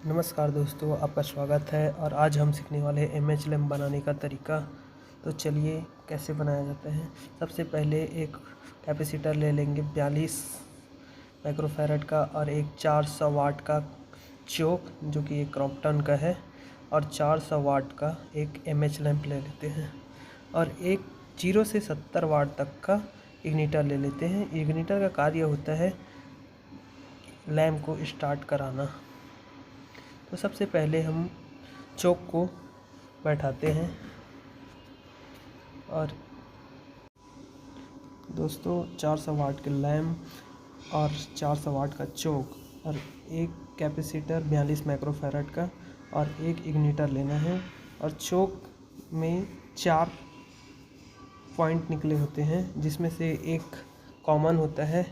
नमस्कार दोस्तों, आपका स्वागत है। और आज हम सीखने वाले हैं एमएच लैम्प बनाने का तरीका। तो चलिए कैसे बनाया जाता है। सबसे पहले एक कैपेसिटर ले लेंगे 42 माइक्रोफैरड का और एक 400 वाट का चोक जो कि एक क्रॉम्पटन का है, और 400 वाट का एक एमएच लैम्प ले लेते हैं, और एक 0 से 70 वाट तक का इग्निटर ले लेते हैं। इग्निटर का कार्य होता है लैम्प को स्टार्ट कराना। तो सबसे पहले हम चोक को बैठाते हैं। और दोस्तों 400 वाट के लैम्प और 400 वाट का चोक और एक कैपेसिटर 42 माइक्रोफैरड का और एक इग्निटर लेना है। और चोक में 4 पॉइंट निकले होते हैं, जिसमें से एक कॉमन होता है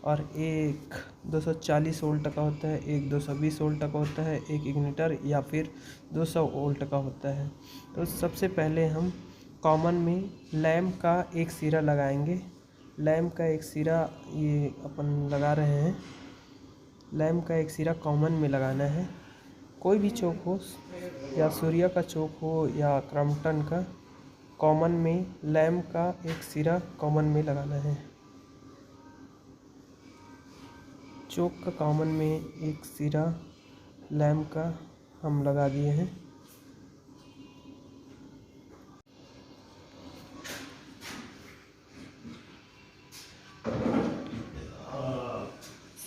और एक 240 वोल्ट का होता है, एक 220 वोल्ट का होता है, एक इग्निटर या फिर 200 वोल्ट का होता है। तो सबसे पहले हम कॉमन में लैम्प का एक सिरा लगाएंगे। लैम्प का एक सिरा ये अपन लगा रहे हैं। लैम्प का एक सिरा कॉमन में लगाना है। कोई भी चोक हो, या सूर्य का चोक हो या क्रॉम्पटन का, कॉमन में लैम्प का एक सिरा कॉमन में लगाना है। चोक का कॉमन में एक सिरा लैम्प का हम लगा दिए हैं।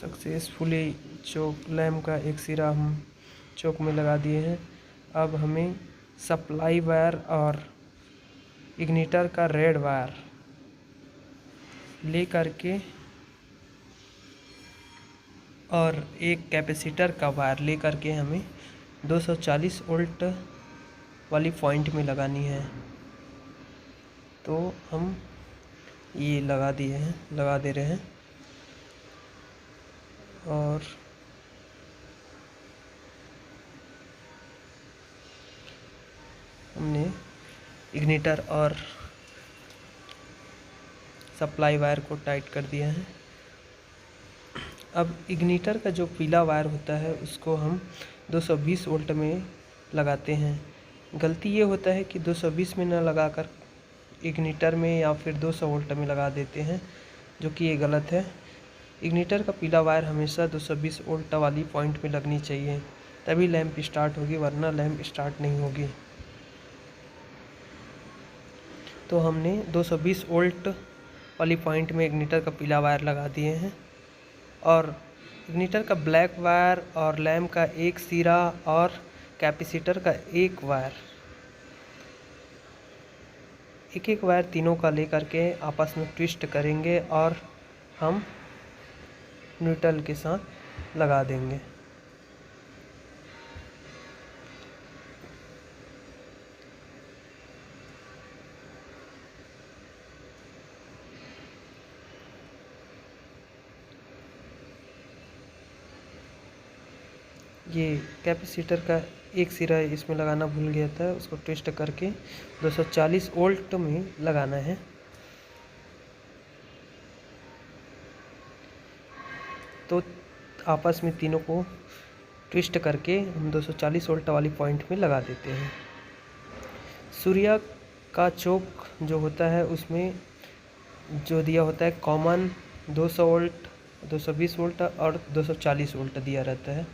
सक्सेसफुली चोक लैम्प का एक सिरा हम चोक में लगा दिए हैं। अब हमें सप्लाई वायर और इग्निटर का रेड वायर ले करके और एक कैपेसिटर का वायर ले करके हमें 240 वोल्ट वाली पॉइंट में लगानी है। तो हम ये लगा दे रहे हैं। और हमने इग्निटर और सप्लाई वायर को टाइट कर दिया है। अब इग्निटर का जो पीला वायर होता है उसको हम 220 वोल्ट में लगाते हैं। गलती ये होता है कि 220 में न लगाकर इग्निटर में या फिर 200 वोल्ट में लगा देते हैं, जो कि ये गलत है। इग्निटर का पीला वायर हमेशा 220 वोल्ट वाली पॉइंट में लगनी चाहिए, तभी लैंप स्टार्ट होगी, वरना लैंप स्टार्ट नहीं होगी। तो हमने 220 वोल्ट वाली पॉइंट में इग्निटर का पीला वायर लगा दिए हैं। और इग्निटर का ब्लैक वायर और लैम्प का एक सिरा और कैपेसिटर का एक वायर, एक वायर तीनों का लेकर के आपस में ट्विस्ट करेंगे और हम न्यूट्रल के साथ लगा देंगे। ये कैपेसिटर का एक सिरा इसमें लगाना भूल गया था, उसको ट्विस्ट करके 240 वोल्ट में लगाना है। तो आपस में तीनों को ट्विस्ट करके हम 240 वोल्ट वाली पॉइंट में लगा देते हैं। सूर्य का चोक जो होता है उसमें जो दिया होता है कॉमन 200 वोल्ट, 220 वोल्ट और 240 वोल्ट दिया रहता है।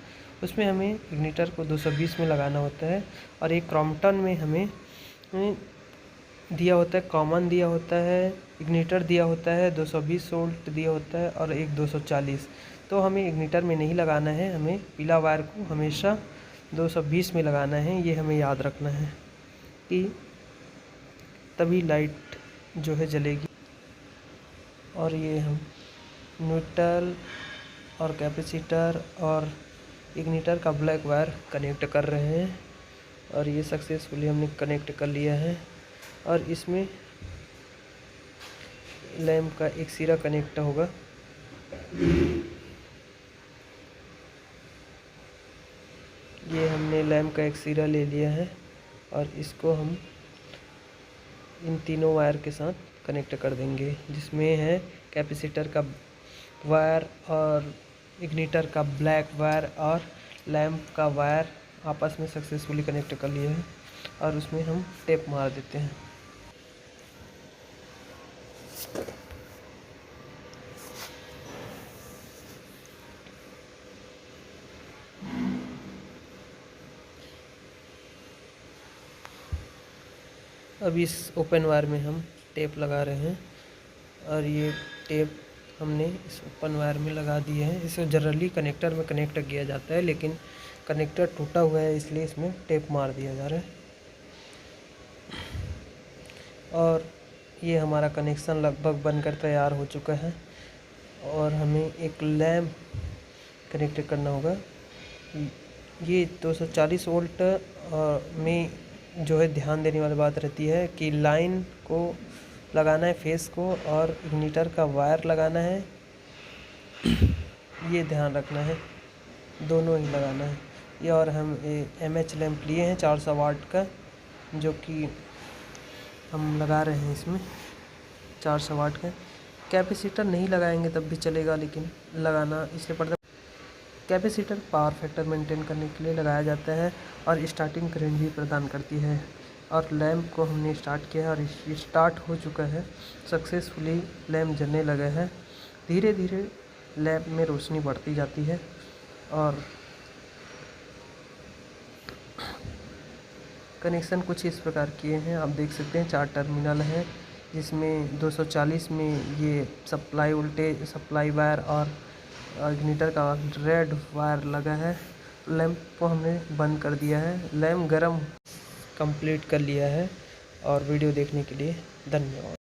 उसमें हमें इग्निटर को 220 में लगाना होता है। और एक क्रॉम्पटन में हमें दिया होता है, कॉमन दिया होता है, इग्निटर दिया होता है, 220 वोल्ट दिया होता है और एक 240। तो हमें इग्निटर में नहीं लगाना है, हमें पीला वायर को हमेशा 220 में लगाना है। ये हमें याद रखना है कि तभी लाइट जो है जलेगी। और ये हम न्यूट्रल और कैपेसिटर और इग्निटर का ब्लैक वायर कनेक्ट कर रहे हैं, और ये सक्सेसफुली हमने कनेक्ट कर लिया है। और इसमें लैम्प का एक सिरा कनेक्ट होगा। ये हमने लैम्प का एक सिरा ले लिया है और इसको हम इन तीनों वायर के साथ कनेक्ट कर देंगे, जिसमें है कैपेसिटर का वायर और इग्निटर का ब्लैक वायर और लैंप का वायर आपस में सक्सेसफुली कनेक्ट कर लिए हैं और उसमें हम टेप मार देते हैं। अब इस ओपन वायर में हम टेप लगा रहे हैं और ये टेप हमने इस ओपन वायर में लगा दिए हैं। इसे जनरली कनेक्टर में कनेक्ट किया जाता है, लेकिन कनेक्टर टूटा हुआ है इसलिए इसमें टेप मार दिया जा रहा है। और ये हमारा कनेक्शन लगभग बनकर तैयार हो चुका है और हमें एक लैंप कनेक्ट करना होगा। ये 240 वोल्ट में जो है ध्यान देने वाली बात रहती है कि लाइन को लगाना है, फेस को, और इग्निटर का वायर लगाना है, ये ध्यान रखना है, दोनों ही लगाना है। ये और हम MH लैंप लिए हैं 400 वाट का, जो कि हम लगा रहे हैं इसमें 400 वाट का। कैपेसिटर नहीं लगाएंगे तब भी चलेगा, लेकिन लगाना इसलिए पड़ता है। कैपेसिटर पावर फैक्टर मेंटेन करने के लिए लगाया जाता है और स्टार्टिंग करंट भी प्रदान करती है। और लैंप को हमने स्टार्ट किया है और स्टार्ट हो चुका है सक्सेसफुली। लैंप जलने लगा है, धीरे धीरे लैंप में रोशनी बढ़ती जाती है। और कनेक्शन कुछ इस प्रकार किए हैं, आप देख सकते हैं 4 टर्मिनल हैं, जिसमें 240 में ये सप्लाई वायर और इग्निटर का रेड वायर लगा है। लैंप को हमने बंद कर दिया है, लैंप गरम कंप्लीट कर लिया है। और वीडियो देखने के लिए धन्यवाद।